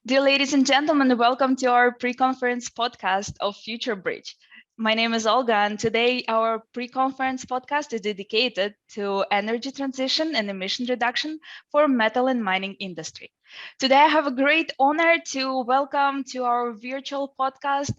Dear ladies and gentlemen, welcome to our pre-conference podcast of Future Bridge. My name is Olga, and today our pre-conference podcast is dedicated to energy transition and emission reduction for metal and mining industry. Today, I have a great honor to welcome to our virtual podcast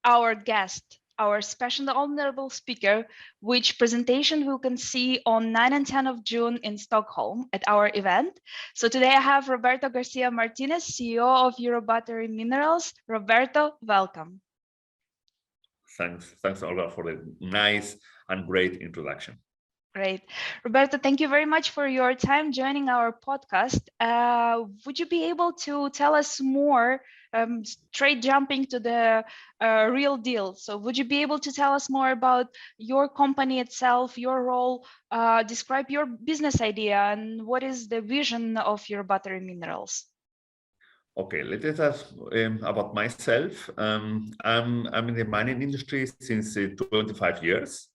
our guest, our special honorable speaker, which presentation we can see on 9 and 10 of June in Stockholm at our event. So today I have Roberto Garcia Martinez, CEO of EUROBATTERY Minerals. Roberto, welcome. Thanks, Olga, for the nice and great introduction. Great. Roberto, thank you very much for your time joining our podcast. Would you be able to tell us more, straight jumping to the real deal? So would you be able to tell us more about your company itself, your role, describe your business idea, and what is the vision of EUROBATTERY Minerals? Okay, let us ask about myself. I'm in the mining industry since 25 years.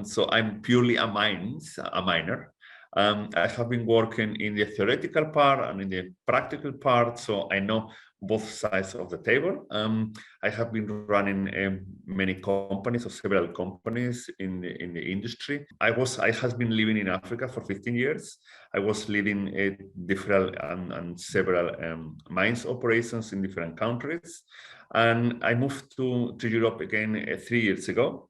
So I'm purely a miner. I have been working in the theoretical part and in the practical part, so I know both sides of the table. I have been running many companies or several companies in the industry. I have been living in Africa for 15 years. I was leading different and several mines operations in different countries, and I moved to Europe again 3 years ago.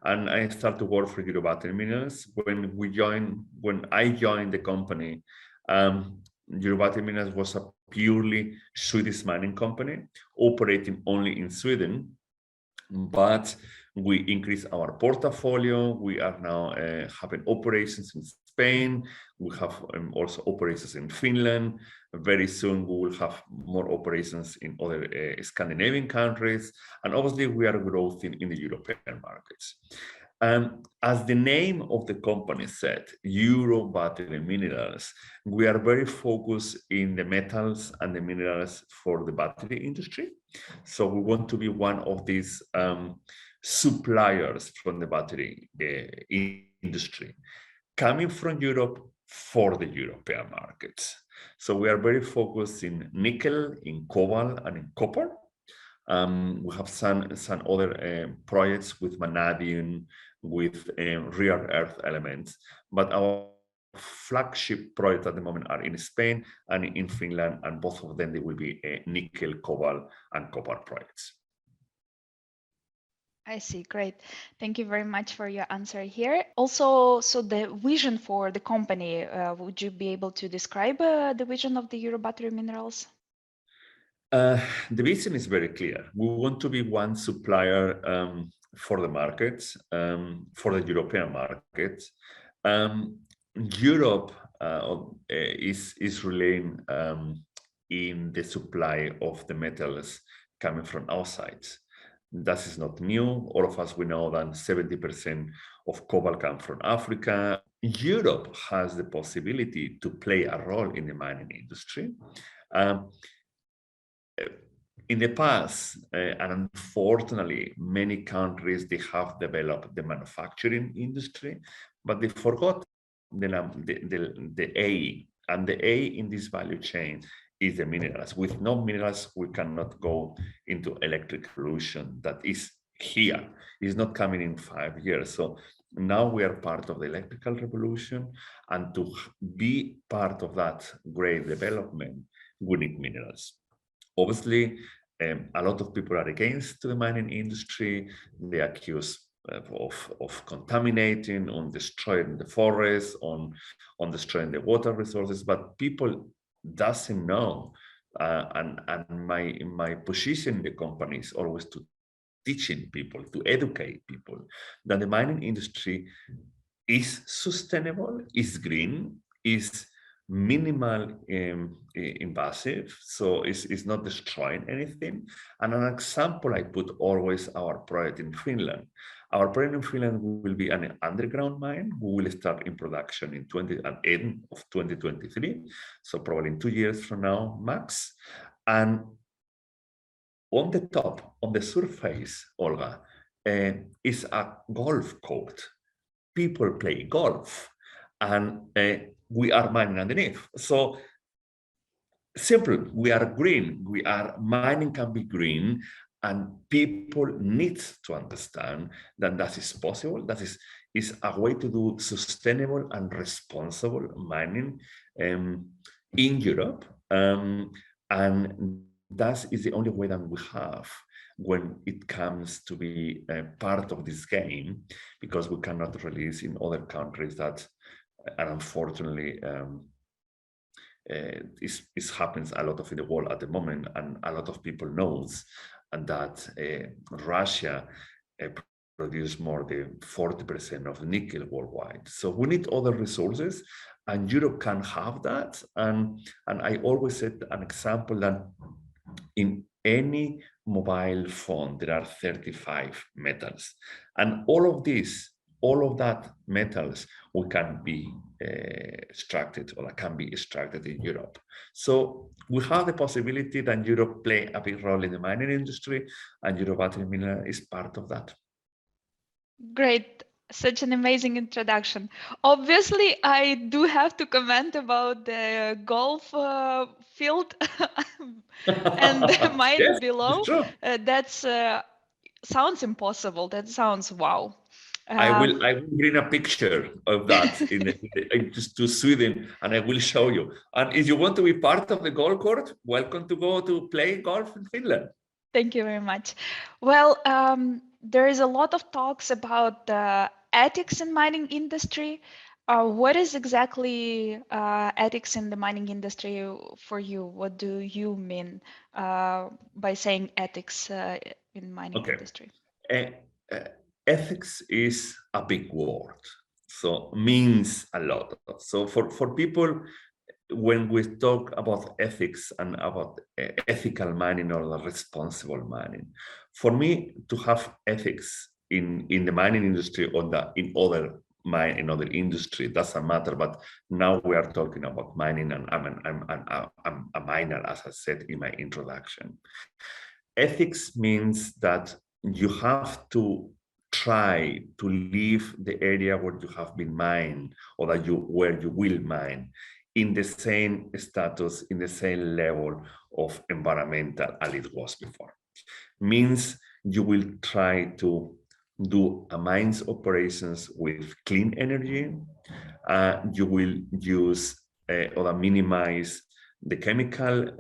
And I started to work for EUROBATTERY Minerals. When I joined the company, EUROBATTERY Minerals was a purely Swedish mining company operating only in Sweden, but we increased our portfolio. We are now having operations in Spain. We have also operations in Finland. Very soon we will have more operations in other Scandinavian countries. And obviously we are growing in the European markets. As the name of the company said, EUROBATTERY Minerals, we are very focused in the metals and the minerals for the battery industry. So we want to be one of these suppliers from the battery industry, coming from Europe for the European markets. So we are very focused in nickel, in cobalt, and in copper. We have some other projects with vanadium, with rare earth elements, but our flagship projects at the moment are in Spain and in Finland, and both of them they will be nickel, cobalt, and copper projects. I see, great. Thank you very much for your answer here. Also, so the vision for the company, would you be able to describe the vision of the EUROBATTERY Minerals? The vision is very clear. We want to be one supplier for the markets, for the European markets. Europe is relying in the supply of the metals coming from outside. That is not new. All of us, we know that 70% of cobalt comes from Africa. Europe has the possibility to play a role in the mining industry. In the past, and unfortunately, many countries, they have developed the manufacturing industry, but they forgot the A, and the A in this value chain is the minerals. With no minerals, we cannot go into electric revolution that is here. It's not coming in 5 years. So now we are part of the electrical revolution, and to be part of that great development, we need minerals. Obviously, a lot of people are against the mining industry. They accuse of contaminating, on destroying the forest, on destroying the water resources, but people doesn't know. And my position in the company is always to teaching people, to educate people that the mining industry is sustainable, is green, is minimal invasive, so it's not destroying anything. And an example I put always our project in Finland. Our project in Finland will be an underground mine. We will start in production at end of 2023, so probably in 2 years from now max. And on the top, on the surface, Olga, is a golf court. People play golf, and we are mining underneath. So simple. We are green. Mining can be green, and people need to understand that that is possible. That is a way to do sustainable and responsible mining in Europe. And that is the only way that we have when it comes to be part of this game, because we cannot release in other countries that, and unfortunately, it happens a lot of in the world at the moment, and a lot of people knows, and that Russia produce more than 40% of nickel worldwide. So we need other resources, and Europe can have that. And I always said an example that in any mobile phone, there are 35 metals, and all of that metals we can be extracted, or can be extracted in Europe. So we have the possibility that Europe play a big role in the mining industry, and EUROBATTERY mineral is part of that. Great. Such an amazing introduction. Obviously, I do have to comment about the golf field and the mine Yes, below. it's true. That's sounds impossible. That sounds wow. I will bring a picture of that just to Sweden, and I will show you. And if you want to be part of the golf court, welcome to go to play golf in Finland. Thank you very much. Well, there is a lot of talks about ethics in mining industry. What is exactly ethics in the mining industry for you? What do you mean by saying ethics in mining industry? Ethics is a big word, so means a lot. So for people, when we talk about ethics and about ethical mining or responsible mining, for me to have ethics in the mining industry or in other industry doesn't matter. But now we are talking about mining, and I'm a miner, as I said in my introduction. Ethics means that you have to try to leave the area where you have been mined, or where you will mine, in the same status, in the same level of environmental as it was before. Means you will try to do a mine's operations with clean energy. You will use or minimize the chemical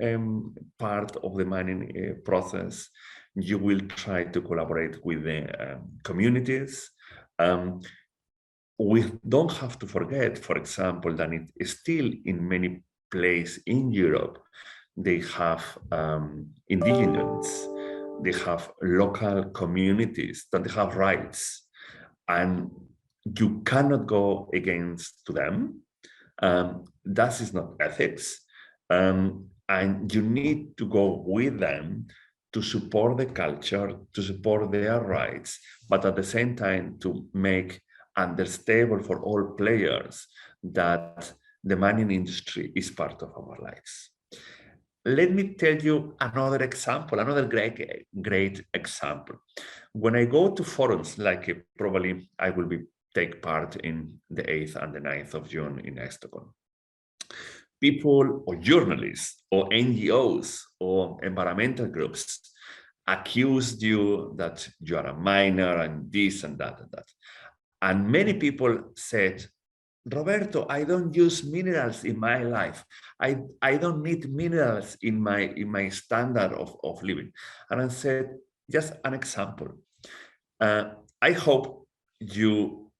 part of the mining process. You will try to collaborate with the communities. We don't have to forget, for example, that it is still in many places in Europe, they have indigenous, they have local communities that they have rights, and you cannot go against to them. That is not ethics. And you need to go with them to support the culture, to support their rights, but at the same time to make understandable for all players that the mining industry is part of our lives. Let me tell you another example, another great example. When I go to forums, like probably I will take part in the 8th and the 9th of June in Stockholm, people or journalists or NGOs or environmental groups accuse you that you are a miner and this and that and that. And many people said, Roberto, I don't use minerals in my life. I don't need minerals in my standard of living. And I said, just an example. I hope you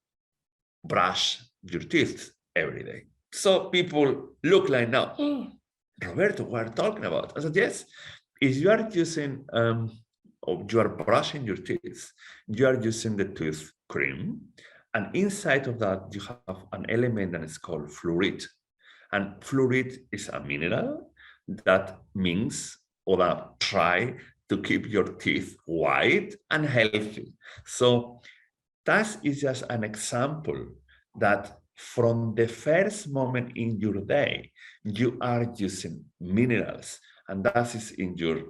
brush your teeth every day. So people look like now, Roberto, what are you talking about? I said, yes, if you are using, or you are brushing your teeth, you are using the tooth cream, and inside of that, you have an element that is called fluoride. And fluoride is a mineral that means, or that try to keep your teeth white and healthy. So that is just an example that from the first moment in your day, you are using minerals, and that is in your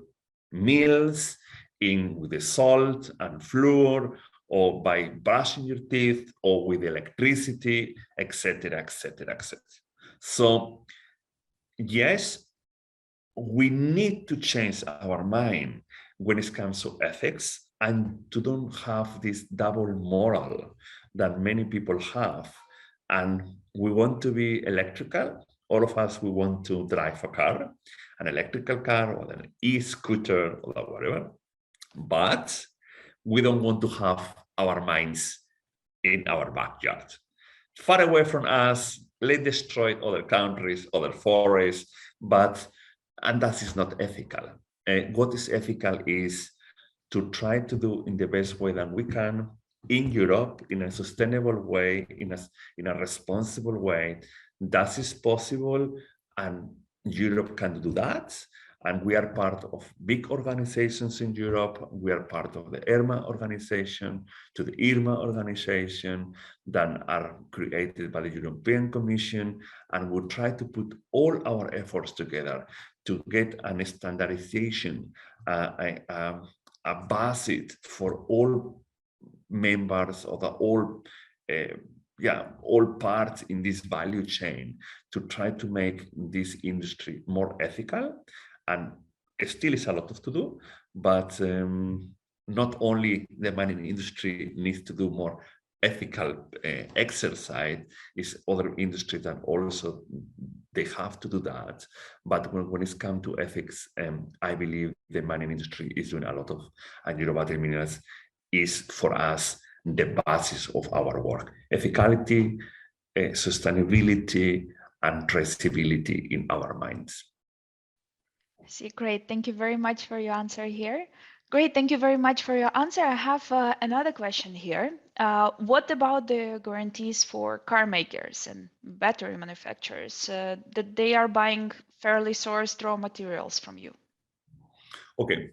meals, with the salt and fluor, or by brushing your teeth, or with electricity, etc., etc., etc. So yes, we need to change our mind when it comes to ethics and to don't have this double moral that many people have. And we want to be electrical. All of us, we want to drive a car, an electrical car or an e-scooter or whatever. But we don't want to have our minds in our backyard. Far away from us, let's destroy other countries, other forests, and that is not ethical. What is ethical is to try to do in the best way that we can in Europe, in a sustainable way, in a responsible way. That is possible, and Europe can do that. And we are part of big organizations in Europe. We are part of the ERMA organization, to the IRMA organization that are created by the European Commission. And we'll try to put all our efforts together to get a standardization, a basis for all members of all parts in this value chain to try to make this industry more ethical. And it still is a lot to do, but not only the mining industry needs to do more ethical exercise, is other industries that also they have to do that. But when it's come to ethics, I believe the mining industry is doing a lot of, and EUROBATTERY Minerals is for us the basis of our work: ethicality, sustainability, and traceability in our minds. See, great. Thank you very much for your answer here. Great. Thank you very much for your answer. I have another question here. What about the guarantees for car makers and battery manufacturers that they are buying fairly sourced raw materials from you? Okay.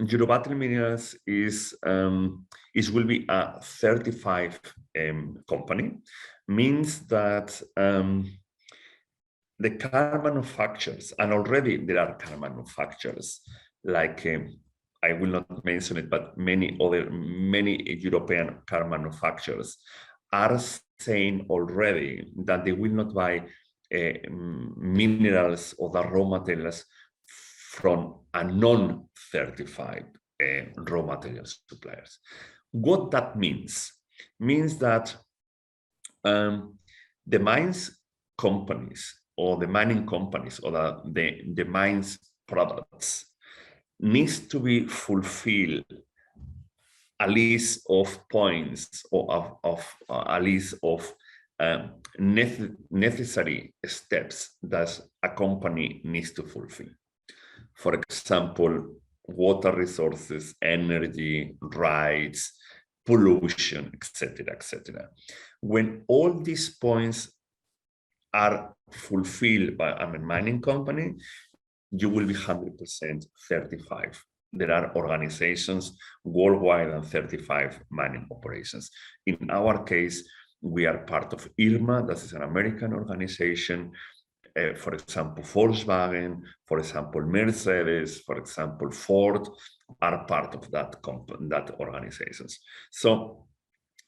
EUROBATTERY Minerals will be a certified company. Means that the car manufacturers, and already there are car manufacturers, like I will not mention it, but many European car manufacturers are saying already that they will not buy minerals or the raw materials from a non-certified raw materials suppliers. What that means that the mines companies or the mining companies or the mines products needs to be fulfilled a list of points or of a list of necessary steps that a company needs to fulfill. For example, water resources, energy, rights, pollution, etc., etc. When all these points are fulfilled by a mining company, you will be 100% certified. There are organizations worldwide and 35 mining operations. In our case, we are part of IRMA, that is an American organization. For example, Volkswagen, for example, Mercedes, for example, Ford are part of that organizations. So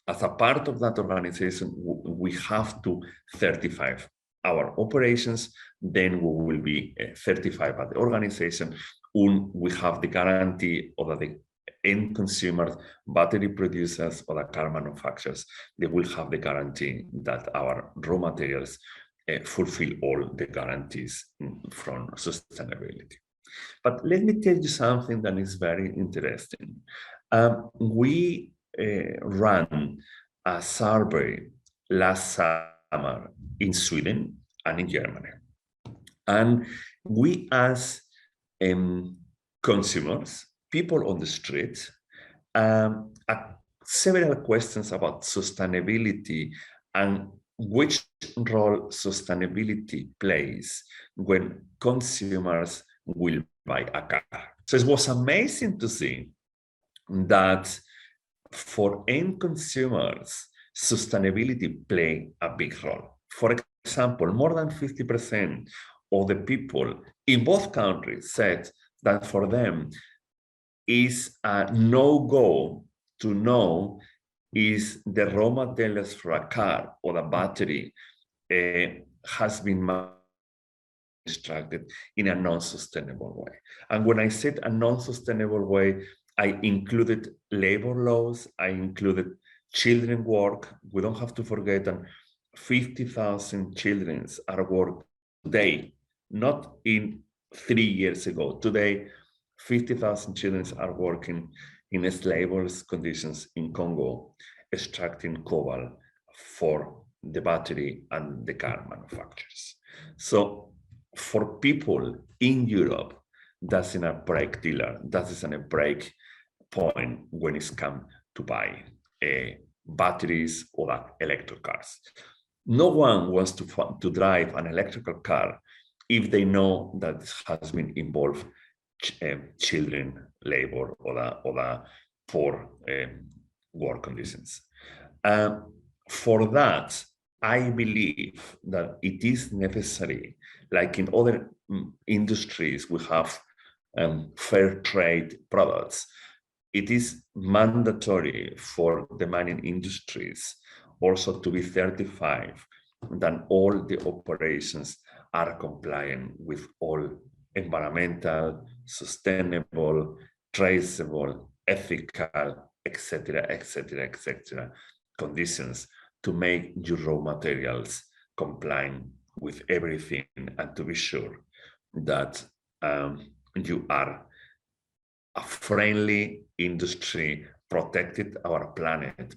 as a part of that organization, we have to certify our operations, then we will be certified by the organization, and we have the guarantee of the end consumers, battery producers, or the car manufacturers. They will have the guarantee that our raw materials fulfill all the guarantees from sustainability. But let me tell you something that is very interesting. We ran a survey last summer in Sweden and in Germany. And we asked consumers, people on the street, several questions about sustainability and which role sustainability plays when consumers will buy a car. So it was amazing to see that for end consumers, sustainability play a big role. For example, more than 50% of the people in both countries said that for them is a no-go to know is the raw materials for a car or a battery has been extracted in a non-sustainable way. And when I said a non-sustainable way, I included labor laws, I included children work. We don't have to forget that 50,000 children are working today, not in 3 years ago. Today, 50,000 children are working in slavery conditions in Congo, extracting cobalt for the battery and the car manufacturers. So for people in Europe, that's in a break dealer, that is in a break point when it's come to buy batteries or electric cars. No one wants to drive an electrical car if they know that it has been involved children labor or the poor work conditions. For that, I believe that it is necessary, like in other industries, we have fair trade products. It is mandatory for the mining industries also to be certified that all the operations are compliant with all environmental, sustainable, traceable, ethical, etc., etc., etc. conditions to make your raw materials compliant with everything and to be sure that you are a friendly industry, protected our planet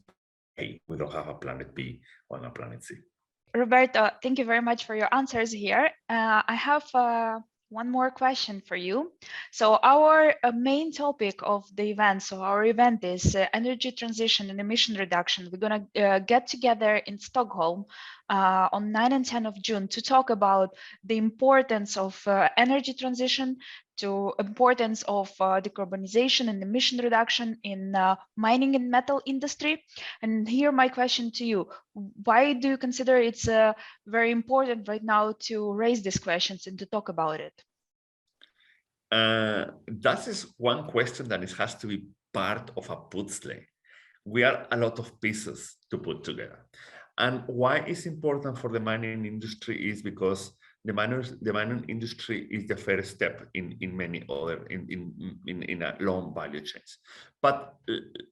A. We don't have a planet B or a planet C. Roberto, thank you very much for your answers here. I have one more question for you. So our main topic of the event, so our event is energy transition and emission reduction. We're going to get together in Stockholm on 9 and 10 of June to talk about the importance of energy transition, to importance of decarbonization and emission reduction in mining and metal industry. And here my question to you, why do you consider it's very important right now to raise these questions and to talk about it? That is one question that it has to be part of a puzzle. We are a lot of pieces to put together. And why it's important for the mining industry is because the mining industry is the first step in many other in a long value chains. But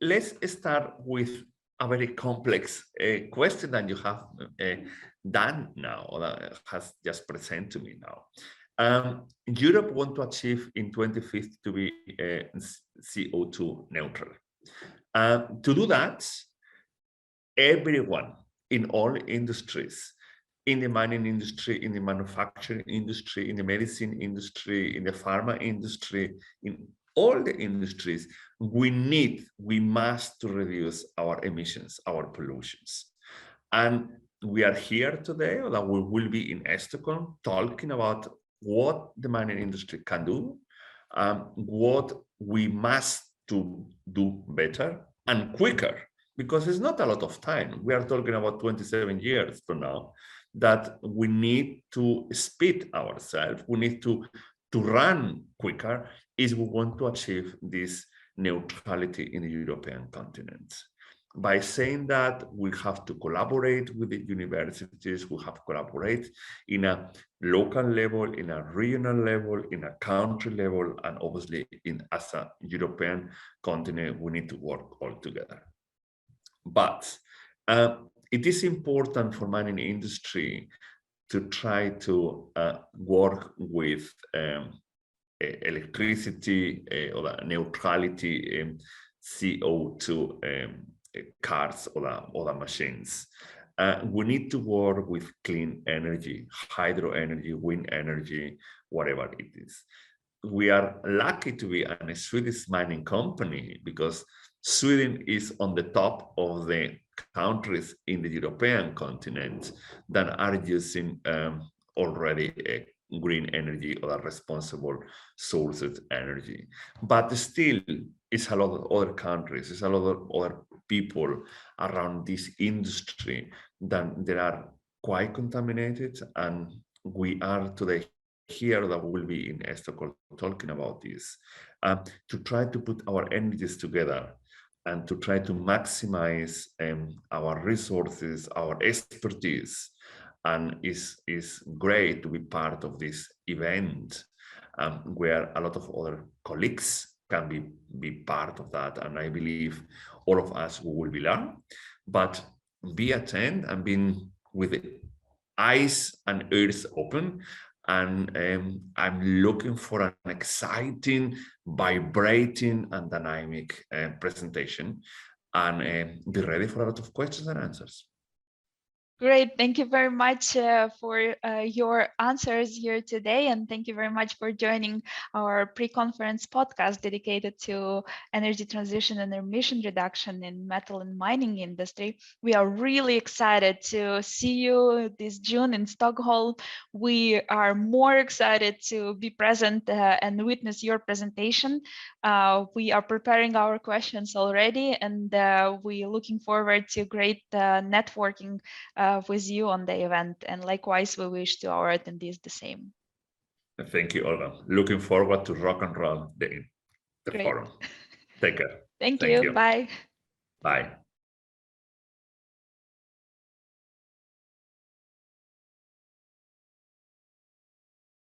let's start with a very complex question that you have done now, or that has just presented to me now. Europe wants to achieve in 2050 to be CO2 neutral. To do that, everyone in all industries, in the mining industry, in the manufacturing industry, in the medicine industry, in the pharma industry, in all the industries, we must reduce our emissions, our pollutions. And we are here today, or that we will be in Stockholm talking about what the mining industry can do, what we must do better and quicker, because it's not a lot of time. We are talking about 27 years from now, that we need to speed ourselves, we need to run quicker if we want to achieve this neutrality in the European continent. By saying that, we have to collaborate with the universities, we have to collaborate in a local level, in a regional level, in a country level, and obviously as a European continent, we need to work all together. But it is important for mining industry to try to work with electricity or neutrality, CO2 cars or the machines. We need to work with clean energy, hydro energy, wind energy, whatever it is. We are lucky to be a Swedish mining company because Sweden is on the top of the countries in the European continent that are using already green energy or responsible sources energy. But still, it's a lot of other countries, it's a lot of other people around this industry that they are quite contaminated, and we are today here that will be in Stockholm talking about this, to try to put our energies together and to try to maximize our resources, our expertise, and is great to be part of this event, where a lot of other colleagues can be part of that. And I believe all of us will be learn, but be attend and being with the eyes and ears open. And I'm looking for an exciting, vibrating, and dynamic presentation, and be ready for a lot of questions and answers. Great. Thank you very much for your answers here today. And thank you very much for joining our pre-conference podcast dedicated to energy transition and emission reduction in metal and mining industry. We are really excited to see you this June in Stockholm. We are more excited to be present and witness your presentation. We are preparing our questions already, and we're looking forward to great networking with you on the event, and likewise we wish to our attendees the same. Thank you, Olga. Looking forward to rock and roll the forum. Take care. Thank you. Bye. Bye.